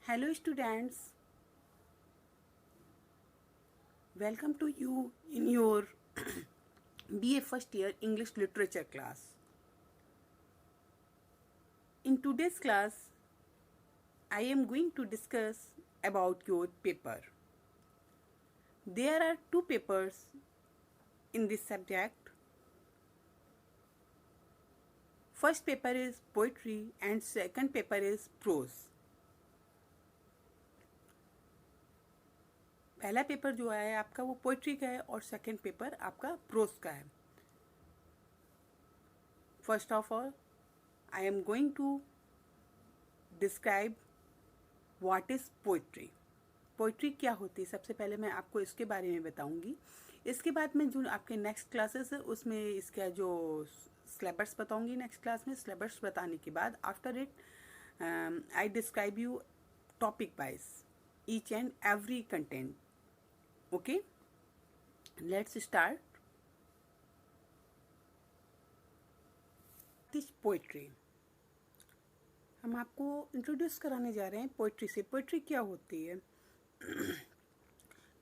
Hello students, welcome to you in your BA first year English literature class. In today's class, I am going to discuss about your paper. There are two papers in this subject. First paper is poetry and second paper is prose. पहला paper जो है आपका वो poetry का है और second paper आपका prose का है. First of all I am going to describe what is poetry. Poetry क्या होती है सबसे पहले मैं आपको इसके बारे में बताऊंगी. इसके बाद में जो आपके नेक्स्ट क्लासेस है उसमें इसका जो सिलेबस बताऊंगी. नेक्स्ट क्लास में सिलेबस बताने के बाद after it I describe you topic wise each and every content. Okay, let's start. This poetry. हम आपको इंट्रोड्यूस कराने जा रहे हैं पोइट्री से. पोइट्री क्या होती है?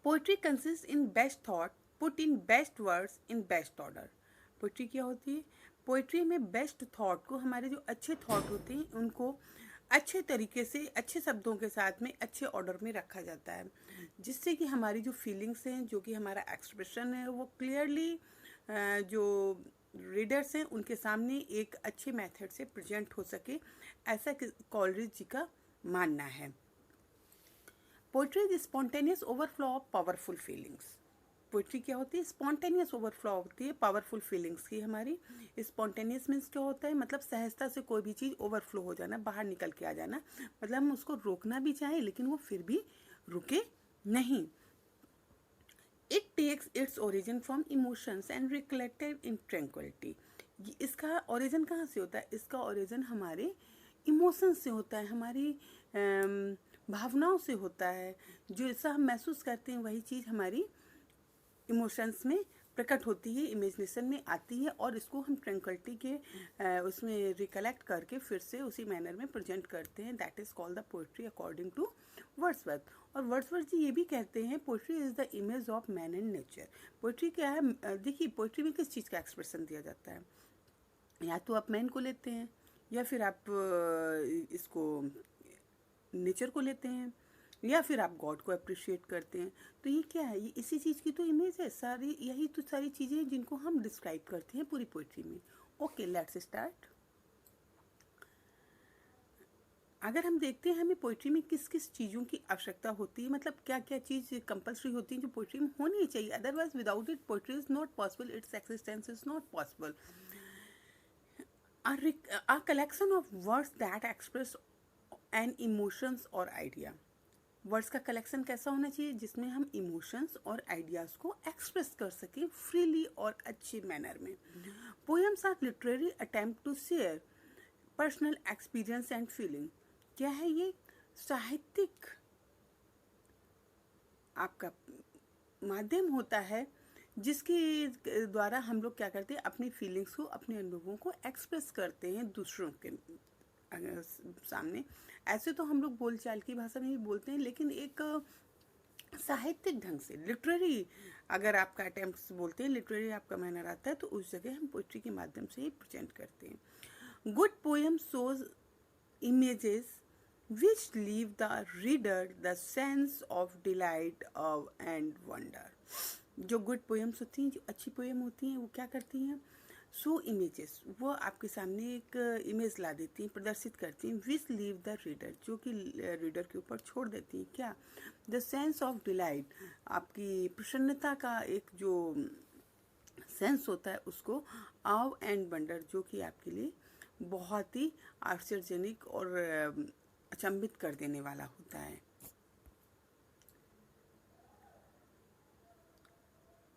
Poetry consist in best thought put in best words in best order. Poetry क्या होती है? पोइट्री में बेस्ट थॉट को, हमारे जो अच्छे थॉट होते हैं उनको अच्छे तरीके से अच्छे शब्दों के साथ में अच्छे ऑर्डर में रखा जाता है, जिससे कि हमारी जो फीलिंग्स हैं, जो कि हमारा एक्सप्रेशन है, वो क्लियरली जो रीडर्स हैं उनके सामने एक अच्छे मेथड से प्रेजेंट हो सके, ऐसा कॉलरिज जी का मानना है. Poetry is spontaneous overflow of powerful feelings. Poetry क्या होती है? स्पॉन्टेनियस ओवरफ्लो होती है पावरफुल फीलिंग्स की. हमारी स्पॉन्टेनियस मीन्स क्या होता है? मतलब सहजता से कोई भी चीज़ ओवरफ्लो हो जाना, बाहर निकल के आ जाना. मतलब हम उसको रोकना भी चाहें लेकिन वो फिर भी रुके नहीं. It takes its origin from emotions and recollected in tranquility. इसका ओरिजिन कहाँ से होता है? इसका ओरिजिन हमारे इमोशंस से होता है, हमारी भावनाओं से होता है. जो ऐसा हम महसूस करते हैं वही चीज़ हमारी इमोशंस में प्रकट होती है, इमेजिनेशन में आती है, और इसको हम ट्रैंक्विलिटी के उसमें रिकलेक्ट करके फिर से उसी मैनर में प्रेजेंट करते हैं. That is called the poetry according to Wordsworth. और वर्ड्सवर्थ जी ये भी कहते हैं poetry is the image of man and nature. Poetry क्या है? देखिए पोइट्री में किस चीज़ का एक्सप्रेशन दिया जाता है? या तो आप मैन को लेते हैं या फिर आप इसको नेचर को लेते हैं या फिर आप गॉड को अप्रिशिएट करते हैं. तो ये क्या है? ये इसी चीज़ की तो इमेज है. सारी यही तो सारी चीज़ें हैं जिनको हम डिस्क्राइब करते हैं पूरी पोइट्री में. Okay, let's start. अगर हम देखते हैं हमें पोइट्री में किस किस चीज़ों की आवश्यकता होती है, मतलब क्या क्या चीज़ कंपल्सरी होती है जो पोइट्री में होनी चाहिए. Otherwise without it poetry is not possible, it's existence is not possible. A collection of words that express an emotions और idea. वर्ड्स का कलेक्शन कैसा होना चाहिए? जिसमें हम इमोशंस और आइडियाज़ को एक्सप्रेस कर सकें फ्रीली और अच्छे मैनर में. Poems are literary attempt to share personal experience and feeling. क्या है ये? साहित्यिक आपका माध्यम होता है जिसके द्वारा हम लोग क्या करते हैं? अपनी फीलिंग्स को, अपने अनुभवों को एक्सप्रेस करते हैं दूसरों के सामने. ऐसे तो हम लोग बोलचाल की भाषा में ही बोलते हैं, लेकिन एक साहित्यिक ढंग से लिटरेरी अगर आपका अटेम्प्ट बोलते हैं, लिटरेरी आपका मैनर आता है, तो उस जगह हम पोइट्री के माध्यम से ही प्रेजेंट करते हैं. Good poem shows images which leave the reader the sense of delight and wonder. जो गुड पोएम्स होती हैं, जो अच्छी पोएम होती हैं, वो क्या करती हैं? सो इमेजेस, वो आपके सामने एक इमेज ला देती हैं, प्रदर्शित करती हैं. विच लीव द रीडर, जो कि रीडर के ऊपर छोड़ देती हैं क्या? द सेंस ऑफ डिलाइट, आपकी प्रसन्नता का एक जो सेंस होता है उसको, आव एंड वंडर, जो कि आपके लिए बहुत ही आश्चर्यजनक और अचंभित कर देने वाला होता है.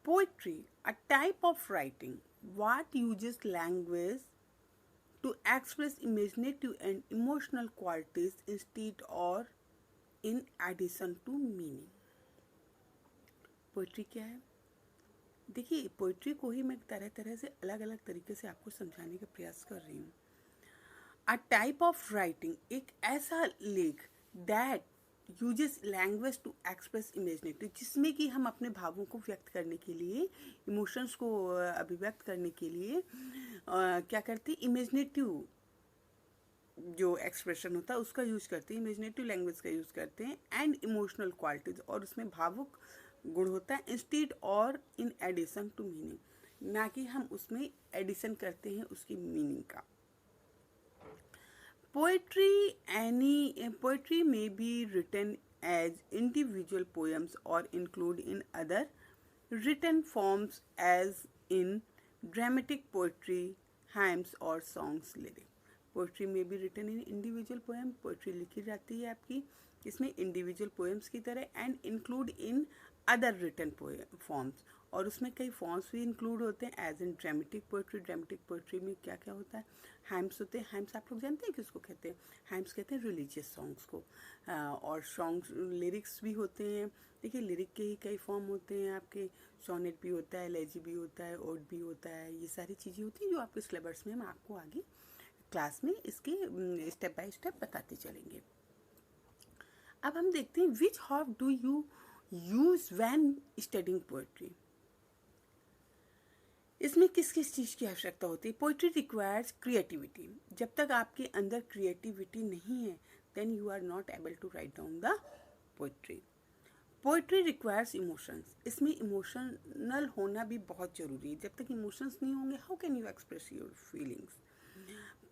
Poetry, a type of writing what uses language to express imaginative and emotional qualities instead or in addition to meaning. Poetry क्या है? देखिए पोइट्री को ही मैं तरह तरह से अलग अलग तरीके से आपको समझाने का प्रयास कर रही हूँ. अ टाइप ऑफ राइटिंग, एक ऐसा लेख that uses language to express imaginative, जिसमें कि हम अपने भावों को व्यक्त करने के लिए, इमोशंस को अभिव्यक्त करने के लिए क्या करते हैं, इमेजिनेटिव जो एक्सप्रेशन होता है उसका यूज करते हैं, इमेजिनेटिव लैंग्वेज का यूज करते हैं, एंड इमोशनल क्वालिटीज, और उसमें भावुक गुण होता है, इंस्टीड और इन एडिशन टू मीनिंग, ना कि हम उसमें एडिशन करते हैं उसकी मीनिंग का। Poetry may be written as individual poems or include in other written forms as in dramatic poetry, hymns or songs lyric. Poetry may be written in individual poem, poetry लिखी जाती है आपकी इसमें individual poems की तरह, and include in other written forms, और उसमें कई फॉर्म्स भी इंक्लूड होते हैं as in dramatic poetry. Dramatic poetry में क्या क्या होता है, हाइम्स होते हैं। हाइम्स आप लोग जानते हैं किसको कहते हैं, हाइम्स कहते हैं रिलीजियस सॉन्ग्स को, और सॉन्ग्स लिरिक्स भी होते हैं। देखिए लिरिक के ही कई फॉर्म होते हैं आपके, सोनेट भी होता है, एलेजी भी होता है, ओड भी होता है, ये सारी चीज़ें होती हैं जो आपके सिलेबस में हम आपको आगे क्लास में इसके स्टेप बाय स्टेप बताते चलेंगे। अब हम देखते हैं विच how do you use when studying poetry. इसमें किस किस चीज़ की आवश्यकता होती है। पोइट्री रिक्वायर्स क्रिएटिविटी, जब तक आपके अंदर क्रिएटिविटी नहीं है then you are not able to write down the poetry. Poetry requires emotions, इसमें इमोशनल होना भी बहुत ज़रूरी है। जब तक इमोशंस नहीं होंगे how can you express your feelings.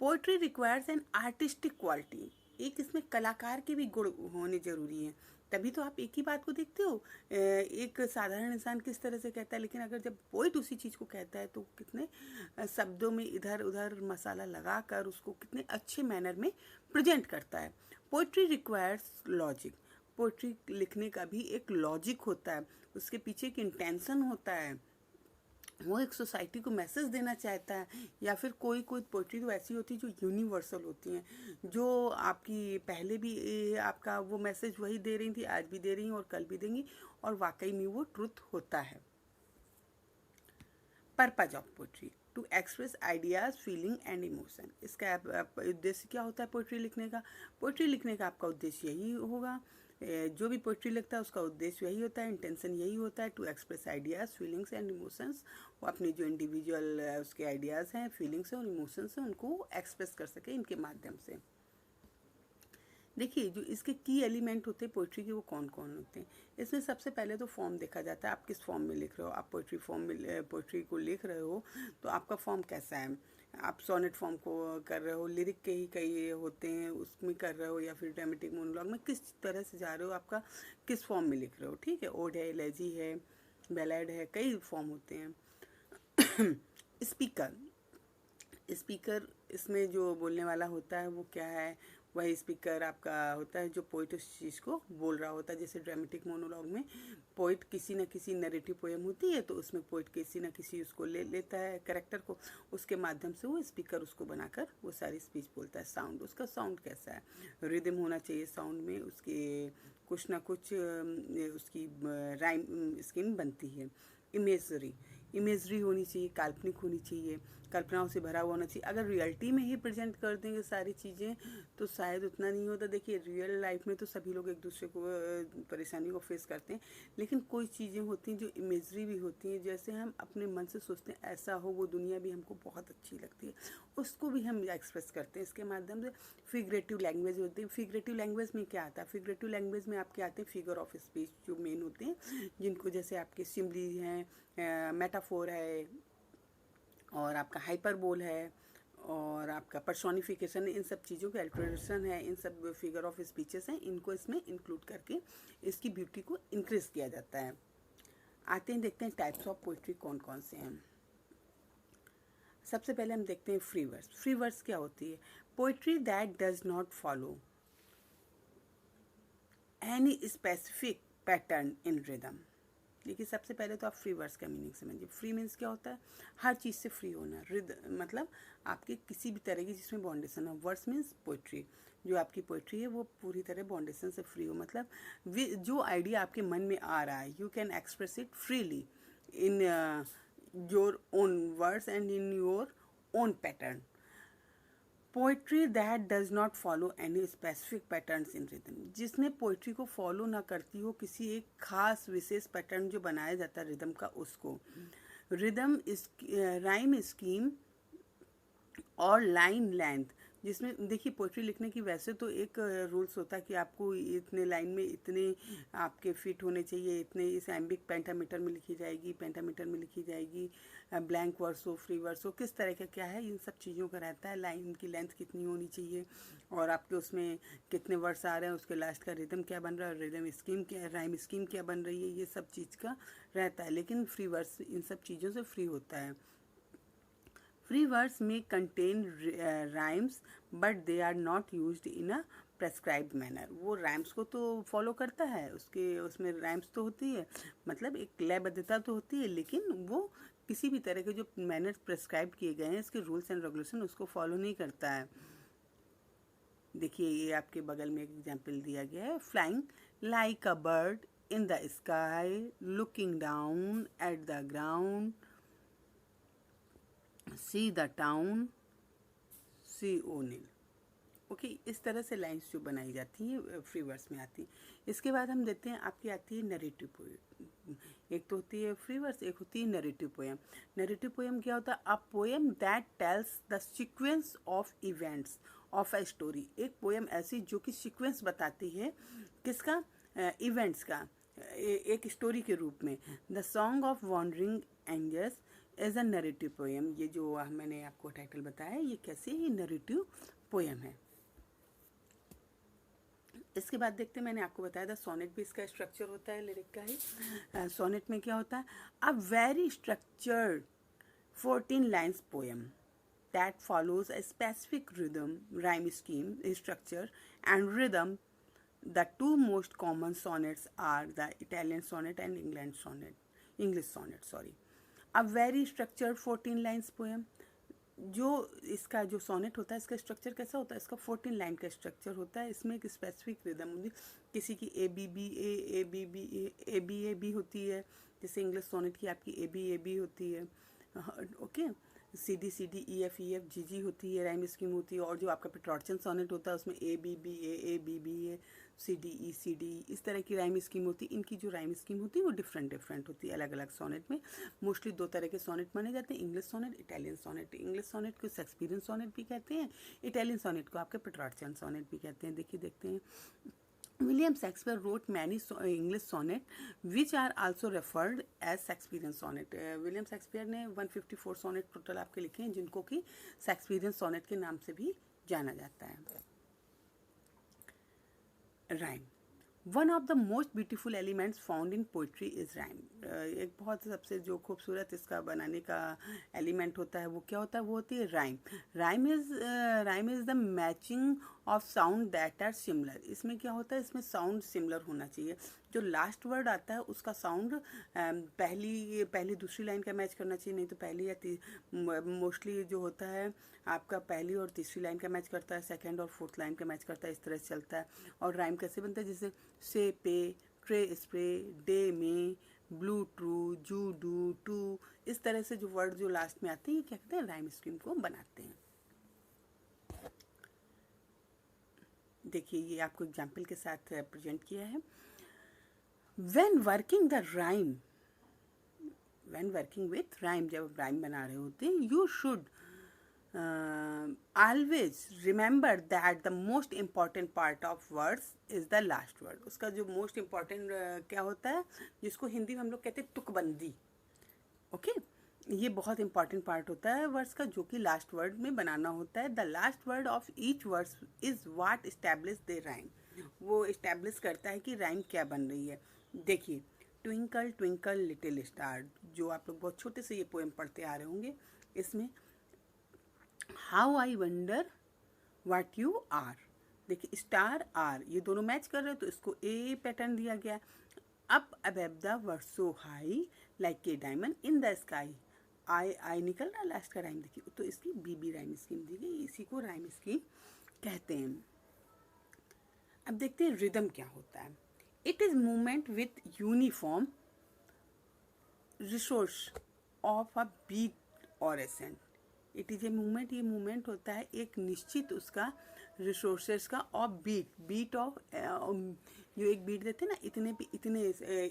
Poetry requires an artistic quality, एक इसमें कलाकार के भी गुण होने ज़रूरी हैं, तभी तो आप एक ही बात को देखते हो। एक साधारण इंसान किस तरह से कहता है, लेकिन अगर जब पोइट उसी चीज़ को कहता है तो कितने शब्दों में इधर उधर मसाला लगा कर उसको कितने अच्छे मैनर में प्रेजेंट करता है। पोइट्री रिक्वायर्स लॉजिक, पोइट्री लिखने का भी एक लॉजिक होता है, उसके पीछे एक इंटेंशन होता है, वो एक सोसाइटी को मैसेज देना चाहता है, या फिर कोई कोई पोइट्री तो ऐसी होती है जो यूनिवर्सल होती हैं, जो आपकी पहले भी आपका वो मैसेज वही दे रही थी, आज भी दे रही हैं और कल भी देंगी, और वाकई में वो ट्रुथ होता है। Purpose of poetry to express ideas, feeling and emotion. इसका उद्देश्य क्या होता है पोइट्री लिखने का। पोइट्री लिखने का आपका उद्देश्य यही होगा, जो भी पोइट्री लिखता है उसका उद्देश्य यही होता है, इंटेंशन यही होता है, to express ideas, feelings and emotions. वो अपने जो इंडिविजुअल उसके आइडियाज़ हैं, फीलिंग्स हैं और इमोशंस हैं उनको एक्सप्रेस कर सके इनके माध्यम से। देखिए जो इसके की एलिमेंट होते हैं पोइट्री के वो कौन कौन होते हैं। इसमें सबसे पहले तो फॉर्म देखा जाता है, आप किस फॉर्म में लिख रहे हो। आप पोइट्री फॉर्म में पोइट्री को लिख रहे हो तो आपका फॉर्म कैसा है। आप सोनेट फॉर्म को कर रहे हो, लिरिक के ही कई होते हैं उसमें कर रहे हो, या फिर ड्रामेटिक मोनोलॉग में किस तरह से जा रहे हो, आपका किस फॉर्म में लिख रहे हो। ठीक है, ओड है, एलेजी है, बैलेड है, कई फॉर्म होते हैं। स्पीकर, स्पीकर इसमें जो बोलने वाला होता है वो क्या है, वही स्पीकर आपका होता है जो पोइट उस चीज़ को बोल रहा होता है। जैसे ड्रामेटिक मोनोलॉग में पोइट किसी न किसी नरेटिव पोएम होती है तो उसमें पोइट किसी न किसी उसको ले लेता है कैरेक्टर को, उसके माध्यम से वो स्पीकर उसको बनाकर वो सारी स्पीच बोलता है। साउंड, उसका साउंड कैसा है, रिदम होना चाहिए साउंड में, उसके कुछ ना कुछ उसकी राइम स्कीम बनती है। इमेजरी, इमेजरी होनी चाहिए, काल्पनिक होनी चाहिए, कल्पनाओं से भरा हुआ होना चाहिए। अगर रियलिटी में ही प्रेजेंट कर देंगे सारी चीज़ें तो शायद उतना नहीं होता। देखिए रियल लाइफ में तो सभी लोग एक दूसरे को परेशानी को फेस करते हैं, लेकिन कोई चीज़ें होती हैं जो इमेजरी भी होती हैं, जैसे हम अपने मन से सोचते हैं ऐसा हो, वो दुनिया भी हमको बहुत अच्छी लगती है, उसको भी हम एक्सप्रेस करते हैं इसके माध्यम से। फिगरेटिव लैंग्वेज होती है। फिगरेटिव लैंग्वेज में क्या आता है, फिगरेटिव लैंग्वेज में आपके आते हैं फिगर ऑफ स्पीच जो मेन होते हैं, जिनको जैसे आपके सिमली हैं, मेटाफोर है, और आपका हाइपरबोल है, और आपका पर्सोनिफिकेशन, इन सब चीज़ों का एल्ट्रेशन है, इन सब फिगर ऑफ स्पीचेस हैं, इनको इसमें इंक्लूड करके इसकी ब्यूटी को इंक्रीज किया जाता है। आते हैं देखते हैं टाइप्स ऑफ पोइट्री कौन कौन से हैं। सबसे पहले हम देखते हैं फ्री वर्स। फ्री वर्स क्या होती है, poetry that does not follow any specific pattern in rhythm. देखिए सबसे पहले तो आप फ्री वर्स का मीनिंग समझिए। फ्री मीन्स क्या होता है, हर चीज़ से फ्री होना। रिद मतलब आपके किसी भी तरह की जिसमें बाउंडेशन हो। वर्स मीन्स पोइट्री, जो आपकी पोइट्री है वो पूरी तरह बाउंडेशन से फ्री हो, मतलब जो आइडिया आपके मन में आ रहा है you can express it freely in your own words and in your own pattern. Poetry that does not follow any specific patterns in rhythm, जिसमें पोइट्री को फॉलो ना करती हो किसी एक खास विशेष पैटर्न जो बनाया जाता है रिदम का, उसको रिदम इस राइम स्कीम और लाइन लेंथ, जिसमें देखिए पोइट्री लिखने की वैसे तो एक रूल्स होता है कि आपको इतने लाइन में इतने आपके फिट होने चाहिए, इतने इस एम्बिक पेंटामीटर में लिखी जाएगी, पेंटामीटर में लिखी जाएगी, ब्लैंक वर्स हो, फ्री वर्स हो, किस तरह का क्या है, इन सब चीज़ों का रहता है। लाइन की लेंथ कितनी होनी चाहिए और आपके उसमें कितने वर्स आ रहे हैं, उसके लास्ट का रिदम क्या बन रहा है, रिदम स्कीम क्या, राइम स्कीम क्या बन रही है, ये सब चीज़ का रहता है। लेकिन फ्री वर्स इन सब चीज़ों से फ्री होता है। Free words may contain rhymes but they are not used in a prescribed manner। वो rhymes को तो फॉलो करता है, उसके उसमें rhymes तो होती है, मतलब एक लयबद्धता तो होती है, लेकिन वो किसी भी तरह के जो मैनर प्रेस्क्राइब किए गए हैं, इसके रूल्स एंड रेगुलेशन उसको फॉलो नहीं करता है। देखिए ये आपके बगल में एक एग्जाम्पल दिया गया है, flying like a bird in the sky looking down at the ground see the town see oh Neil. Okay, इस तरह से लाइंस जो बनाई जाती हैं फ्री वर्स में आती हैं। इसके बाद हम देखते हैं आपकी आती है नरेटिव पोएम। एक तो होती है फ्री वर्स, एक होती है नरेटिव पोएम। नरेटिव पोएम क्या होता है? A poem that tells the sequence of events of a story. एक पोएम ऐसी जो कि सीक्वेंस बताती है किसका? इवेंट्स का, एक स्टोरी के रूप में। The song of wandering angels as a narrative poem. ये जो मैंने आपको टाइटल बताया, ये कैसे ही नरेटिव पोएम है। इसके बाद देखते हैं, मैंने आपको बताया था सोनेट भी इसका स्ट्रक्चर होता है लिरिक का ही। सोनेट में क्या होता है? A very structured 14 lines poem that follows a specific rhythm, rhyme scheme, structure, and rhythm. The two most common sonnets are the Italian sonnet and English sonnet. Sorry. A very structured 14 lines poem. जो इसका जो sonnet होता है, इसका structure कैसा होता है? इसका 14 लाइन का स्ट्रक्चर होता है। इसमें एक स्पेसिफिक रिदम होती है, किसी की A B B A B B A B होती है, जैसे इंग्लिश सोनेट की आपकी ए बी होती है। Okay, C D E F G G होती है, राइम स्कीम होती है। और जो आपका पेट्रोर्चन सोनेट होता है उसमें A B B A C D, इस तरह की राइम स्कीम होती है। इनकी जो राइम स्कीम होती है वो डिफरेंट होती है अलग अलग सोनेट में। मोस्टली दो तरह के सोनेट माने जाते हैं, English sonnet, Italian sonnet. English sonnet को शेक्सपियरियन सोनेट भी कहते हैं, इटालियन सोनेट को आपके पेट्रोर्चन सोनेट भी कहते हैं। देखिए देखते हैं, William Shakespeare wrote many English sonnet which are also referred as Shakespearean sonnet। William Shakespeare ने 154 सोनेट टोटल आपके लिखे हैं, जिनको कि शेक्सपियरियन सोनेट के नाम से भी जाना जाता है। Rhyme, one of the most beautiful elements found in poetry is rhyme. एक बहुत सबसे जो खूबसूरत इसका बनाने का एलिमेंट होता है वो क्या होता है? वो होती है rhyme. Rhyme is the matching of sound that are similar. इसमें क्या होता है? इसमें साउंड सिमिलर होना चाहिए। जो लास्ट वर्ड आता है उसका साउंड पहली दूसरी लाइन का मैच करना चाहिए, नहीं तो पहली या मोस्टली जो होता है आपका पहली और तीसरी लाइन का मैच करता है, सेकंड और फोर्थ लाइन का मैच करता है, इस तरह से चलता है। और राइम कैसे बनता है? जैसे से पे, ट्रे स्प्रे, डे में, ब्लू ट्रू, जू डू, टू, इस तरह से जो वर्ड जो लास्ट में आते हैं ये क्या कहते हैं? राइम स्कीम को बनाते हैं। देखिए ये आपको एग्जाम्पल के साथ प्रेजेंट किया है। When working with rhyme, जब राइम बना रहे होते हैं, you should always remember that the most important part of words is the last word। उसका जो मोस्ट इम्पॉर्टेंट क्या होता है, जिसको हिंदी में हम लोग कहते हैं तुकबंदी। ओके, ये बहुत इंपॉर्टेंट पार्ट होता है वर्ड्स का, जो कि लास्ट वर्ड में बनाना होता है। The last word of each words is what establish the rhyme. वो एस्टैब्लिश करता है कि राइम क्या बन रही है। देखिए, ट्विंकल ट्विंकल लिटिल स्टार, जो आप लोग बहुत छोटे से ये पोएम पढ़ते आ रहे होंगे, इसमें how I wonder what you are. देखिए स्टार आर ये दोनों मैच कर रहे हैं, तो इसको ए पैटर्न दिया गया। Up above the world so high like a diamond in the sky. आई निकल रहा लास्ट का राइम, देखिए तो इसकी बी राइम स्कीम दी गई, इसी को राइम स्कीम कहते हैं। अब देखते हैं रिदम क्या होता है। It is movement with uniform resource of a beat or accent it is a movement, ये मूवमेंट होता है एक निश्चित उसका रिसोर्सेज का, और बीट ऑफ जो एक बीट देते हैं ना,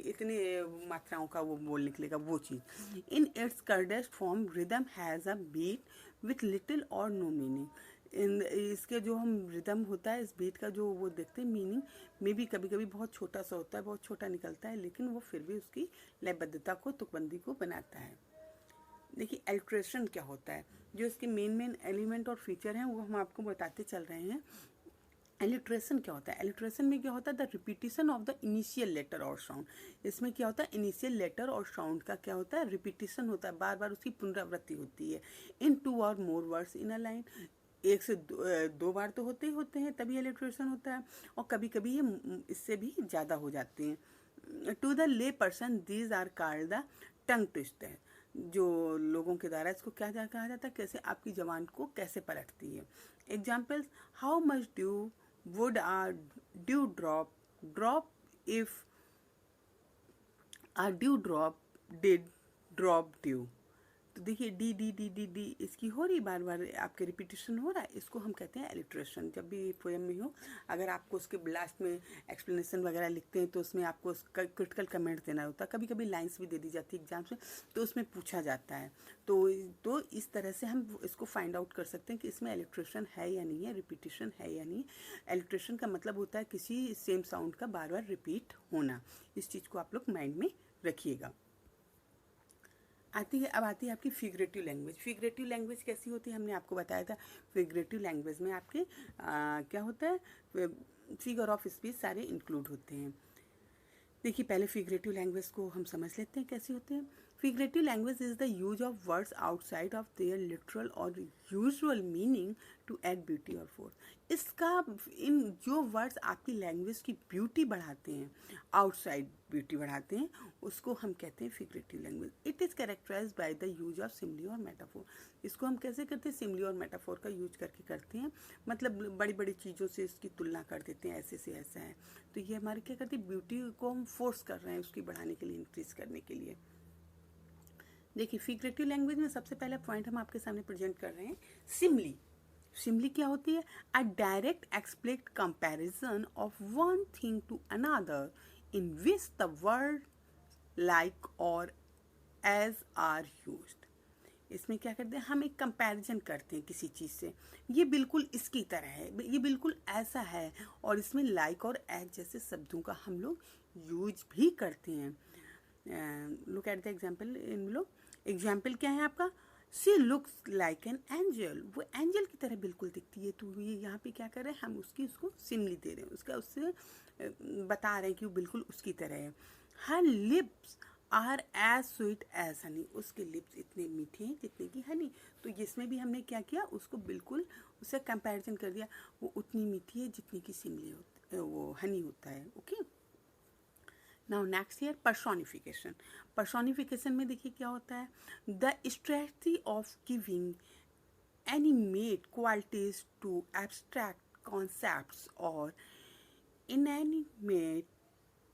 इतने मात्राओं का वो बोल निकलेगा वो चीज़। In its crudest form rhythm has a beat with little or no meaning. इन इसके जो हम रिदम होता है इस बीट का जो वो देखते हैं मीनिंग में भी कभी कभी बहुत छोटा सा होता है, बहुत छोटा निकलता है, लेकिन वो फिर भी उसकी लयबद्धता को, तुकबंदी को बनाता है। देखिए एल्ट्रेशन क्या होता है, जो इसके मेन एलिमेंट और फीचर हैं वो हम आपको बताते चल रहे हैं। एलिट्रेशन क्या होता है? एलिट्रेशन में क्या होता है? The repetition of the initial letter और साउंड। इसमें क्या होता है? इनिशियल लेटर और साउंड का क्या होता है? रिपीटिशन होता है, बार बार उसकी पुनरावृत्ति होती है। इन 2 और more words in a line, एक से दो बार तो होते ही होते हैं, तभी एलिट्रेशन होता है, और कभी कभी ये इससे भी ज़्यादा हो जाते हैं। To the lay person these are called the tongue twister. जो लोगों के द्वारा इसको क्या कहा जाता है, कैसे आपकी जबान को कैसे पलटती है। Examples, how much due would a dew drop if a dew drop did drop dew। तो देखिए D D D D D इसकी हो रही बार बार आपके रिपीटिशन हो रहा है, इसको हम कहते हैं एलिट्रेशन। जब भी पोएम में हो, अगर आपको उसके लास्ट में एक्सप्लेनेशन वगैरह लिखते हैं तो उसमें आपको क्रिटिकल कमेंट देना होता है, कभी कभी लाइंस भी दे दी जाती है एग्जाम्स में, तो उसमें पूछा जाता है। तो इस तरह से हम इसको फाइंड आउट कर सकते हैं कि इसमें एलिट्रेशन है या नहीं है, रिपीटिशन है या नहीं। एलिट्रेशन का मतलब होता है किसी सेम साउंड का बार बार रिपीट होना। इस चीज़ को आप लोग माइंड में रखिएगा। अब आती है आपकी फिगरेटिव लैंग्वेज। फिगरेटिव लैंग्वेज कैसी होती है, हमने आपको बताया था। फिगरेटिव लैंग्वेज में आपके क्या होता है, फिगर ऑफ स्पीच सारे इंक्लूड होते हैं। देखिए पहले फिगरेटिव लैंग्वेज को हम समझ लेते हैं कैसे होते हैं। Figurative language is the use of words outside of their literal or usual meaning to add beauty or force. इसका इन जो वर्ड्स आपकी लैंग्वेज की ब्यूटी बढ़ाते हैं, आउटसाइड ब्यूटी बढ़ाते हैं, उसको हम कहते हैं figurative language. It is characterized by the use of simile or metaphor. इसको हम कैसे करते हैं? सिमली और मेटाफोर का यूज करके करते हैं, मतलब बड़ी बड़ी चीज़ों से इसकी तुलना कर देते हैं, ऐसे से ऐसा है। तो ये हमारे क्या करते हैं, ब्यूटी को हम फोर्स कर रहे हैं उसकी बढ़ाने के लिए, इंक्रीज करने के लिए। देखिए फिगरेटिव लैंग्वेज में सबसे पहला पॉइंट हम आपके सामने प्रेजेंट कर रहे हैं, सिमली। सिमली क्या होती है? A direct explicit comparison of one thing to another in which the word like or as are used. इसमें क्या करते हैं, हम एक कंपैरिजन करते हैं किसी चीज़ से, ये बिल्कुल इसकी तरह है, ये बिल्कुल ऐसा है, और इसमें लाइक और एज जैसे शब्दों का हम लोग यूज भी करते हैं। Look at the example. इन लोग एग्जाम्पल क्या है आपका? She looks like an angel. वो एंजल की तरह बिल्कुल दिखती है। तो ये यहाँ पे क्या कर रहे हैं, हम उसको सिमली दे रहे हैं, उससे बता रहे हैं कि वो बिल्कुल उसकी तरह है। Her lips are as sweet as honey. उसके लिप्स इतने मीठे हैं जितने की हनी। तो इसमें भी हमने क्या किया, उसको बिल्कुल उससे कंपैरिजन कर दिया, वो उतनी मीठी है जितनी की सिमली होती है, वो हनी होता है। Okay, now next year personification. Personification में देखिए क्या होता है, the strategy of giving animate qualities to abstract concepts और इनएनिमेट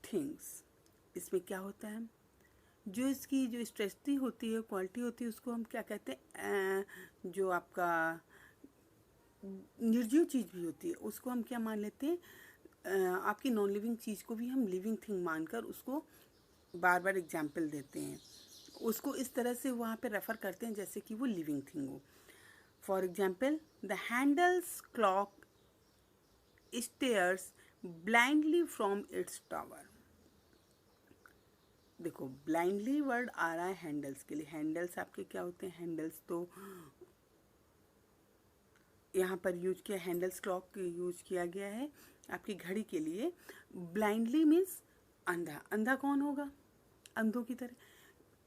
थिंग्स। इसमें क्या होता है, जो इसकी जो स्ट्रेटजी होती है, क्वालिटी होती है, उसको हम क्या कहते हैं, जो आपका निर्जीव चीज़ भी होती है उसको हम क्या मान लेते हैं, आपकी नॉन लिविंग चीज़ को भी हम लिविंग थिंग मानकर उसको बार बार एग्जाम्पल देते हैं, उसको इस तरह से वहाँ पे रेफ़र करते हैं जैसे कि वो लिविंग थिंग हो। For example, the handles clock stairs blindly from its tower. देखो ब्लाइंडली वर्ड आ रहा है हैंडल्स के लिए। हैंडल्स आपके क्या होते हैं, हैंडल्स तो यहाँ पर यूज किया, हैंडल्स क्लॉक यूज किया गया है आपकी घड़ी के लिए। ब्लाइंडली मीन्स अंधा। अंधा कौन होगा? अंधों की तरह।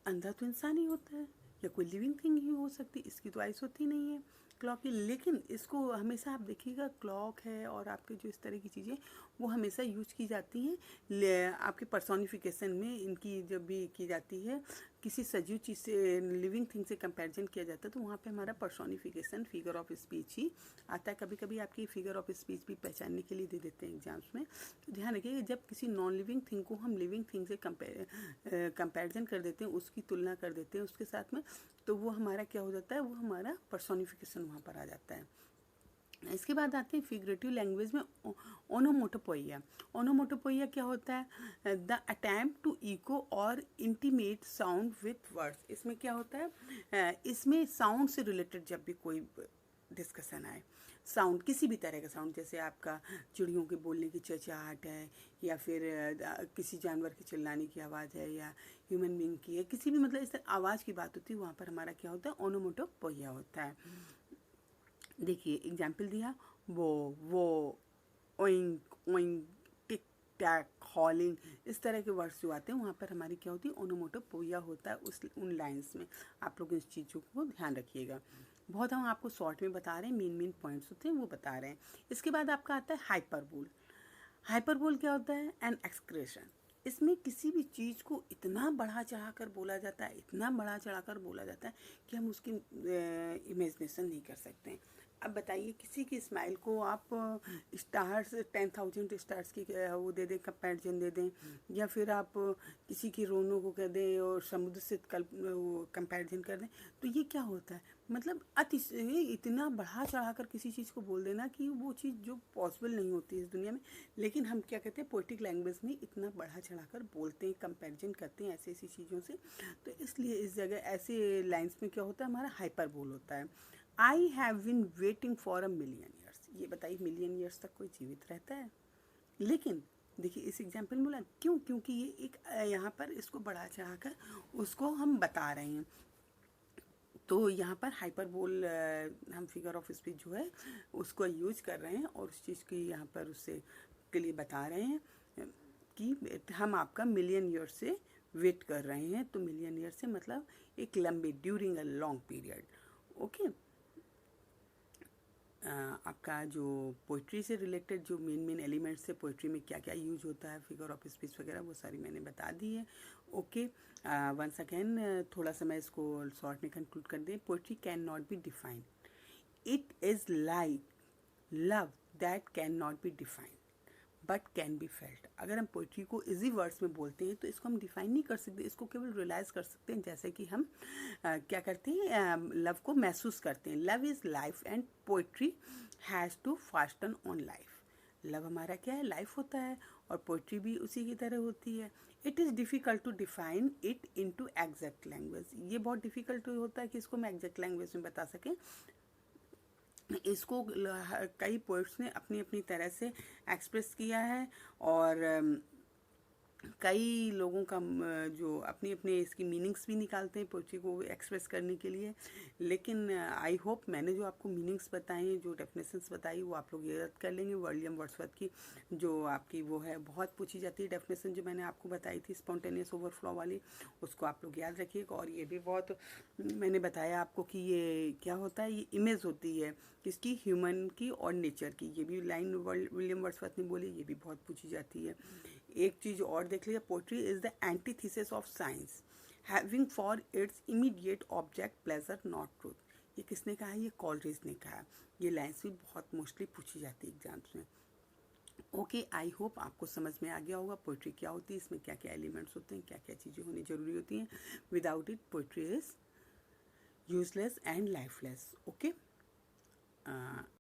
अंधा तो इंसान ही होता है या कोई लिविंग थिंग ही हो सकती, इसकी तो आइस होती नहीं है क्लॉक की। लेकिन इसको हमेशा आप देखिएगा, क्लॉक है और आपके जो इस तरह की चीज़ें वो हमेशा यूज की जाती हैं आपके पर्सोनिफिकेशन में। इनकी जब भी की जाती है किसी सजीव चीज़ से, लिविंग थिंग से कंपैरिजन किया जाता है तो वहाँ पे हमारा पर्सोनिफिकेशन, फिगर ऑफ स्पीच ही आता है। कभी कभी आपकी फिगर ऑफ स्पीच भी पहचानने के लिए दे देते हैं एग्जाम्स में। तो ध्यान रखिए, जब किसी नॉन लिविंग थिंग को हम लिविंग थिंग से कंपैरिजन कर देते हैं, उसकी तुलना कर देते हैं उसके साथ में, तो वो हमारा क्या हो जाता है, वो हमारा पर्सोनिफिकेशन वहाँ पर आ जाता है। इसके बाद आते हैं फिगरेटिव लैंग्वेज में ओनोमोटोपोइया। ओनोमोटोपोइया क्या होता है, द अटेम्प्ट टू इको और इंटीमेट साउंड विथ वर्ड्स। इसमें क्या होता है, इसमें साउंड से रिलेटेड जब भी कोई डिस्कशन आए, साउंड किसी भी तरह का साउंड, जैसे आपका चिड़ियों के बोलने की चहचहाट है, या फिर किसी जानवर के चिल्लाने की आवाज़ है, या ह्यूमन बीइंग की है, किसी भी मतलब इस तरह आवाज़ की बात होती है, वहाँ पर हमारा क्या होता है, ओनोमोटोपोइया होता है। देखिए एग्जाम्पल दिया, वो, ओइंक ओइंक, टिक टैक, हॉलिंग, इस तरह के वर्ड्स जो आते हैं वहाँ पर हमारी क्या होती है, ओनोमोटोपोइया होता है उन लाइंस में। आप लोग इस चीज़ों को ध्यान रखिएगा। बहुत हम आपको शॉर्ट में बता रहे हैं, मेन पॉइंट्स होते हैं वो बता रहे हैं। इसके बाद आपका आता है हाइपरबोल। हाइपरबोल क्या होता है, एन एक्सक्रेशन। इसमें किसी भी चीज़ को इतना बढ़ा चढ़ा कर बोला जाता है, इतना बढ़ा चढ़ा कर बोला जाता है कि हम उसकी इमेजिनेशन नहीं कर सकते हैं। अब बताइए, किसी की स्माइल को आप स्टार्स 10,000 स्टार्स की वो दे दें, कंपैरिजन दे दें, या फिर आप किसी की रोनों को कह दें और समुद्र से कंपैरिजन कर दें, तो ये क्या होता है, मतलब इतना बढ़ा चढ़ा कर किसी चीज़ को बोल देना कि वो चीज़ जो पॉसिबल नहीं होती इस दुनिया में, लेकिन हम क्या कहते हैं, पोएटिक लैंग्वेज में इतना बढ़ा चढ़ा कर बोलते हैं, कंपैरिजन करते हैं ऐसी ऐसी चीज़ों से। तो इसलिए इस जगह ऐसे लाइन्स में क्या होता है, हमारा हाइपरबोल होता है। I have been waiting for a million years. ये बताइए, मिलियन ईयर्स तक कोई जीवित रहता है? लेकिन देखिए इस एग्जाम्पल में बोला क्यों, क्योंकि ये एक यहाँ पर इसको बढ़ा चढ़ा कर उसको हम बता रहे हैं। तो यहाँ पर हाइपरबोल हम फिगर ऑफ स्पीच जो है उसको यूज कर रहे हैं, और उस चीज़ की यहाँ पर उससे के लिए बता रहे हैं कि हम आपका मिलियन ईयर से वेट कर रहे हैं। तो मिलियन ईयर से मतलब एक लंबे, during a long period. Okay, आपका जो पोइट्री से रिलेटेड जो मेन एलिमेंट्स है, पोइट्री में क्या क्या यूज होता है, फिगर ऑफ स्पीच वगैरह, वो सारी मैंने बता दी है। ओके, वंस अगेन थोड़ा सा मैं इसको शॉर्ट में कंक्लूड कर दें। Poetry can not be defined, it is like love that can not be defined but can be felt. अगर हम पोइट्री को इजी वर्ड्स में बोलते हैं तो इसको हम डिफाइन नहीं कर सकते, इसको केवल रियलाइज कर सकते हैं, जैसे कि हम क्या करते हैं, लव को महसूस करते हैं। Love is life and poetry has to fasten on life. Love हमारा क्या है, लाइफ होता है, और पोइट्री भी उसी की तरह होती है। It is difficult to define it into exact language. ये बहुत डिफ़िकल्ट होता है कि इसको हम एग्जैक्ट लैंग्वेज में बता सकें। इसको कई पोइट्स ने अपनी अपनी तरह से एक्सप्रेस किया है, और कई लोगों का जो अपनी अपनी इसकी मीनिंग्स भी निकालते हैं पोइट्री को एक्सप्रेस करने के लिए। लेकिन आई होप मैंने जो आपको मीनिंग्स बताए हैं, जो डेफिनेशंस बताई, वो आप लोग याद कर लेंगे। विलियम वर्ड्सवर्थ की जो आपकी वो है, बहुत पूछी जाती है डेफिनेशन जो मैंने आपको बताई थी स्पॉन्टेनियस ओवरफ्लो वाली, उसको आप लोग याद रखिएगा। और ये भी बहुत मैंने बताया आपको कि ये क्या होता है, ये इमेज होती है किसकी, ह्यूमन की और नेचर की। ये भी लाइन विलियम वर्ड्सवर्थ ने बोली, ये भी बहुत पूछी जाती है। एक चीज़ और देख लीजिए, poetry is the antithesis of science, having for its immediate object pleasure not truth. ये किसने कहा है, ये कॉलरेज ने कहा। ये लाइन्स भी बहुत मोस्टली पूछी जाती है एग्जाम्स में। ओके, आई होप आपको समझ में आ गया होगा पोइट्री क्या होती है, इसमें क्या क्या एलिमेंट्स होते हैं, क्या क्या चीज़ें होनी जरूरी होती हैं। Without it poetry is useless and lifeless. Okay,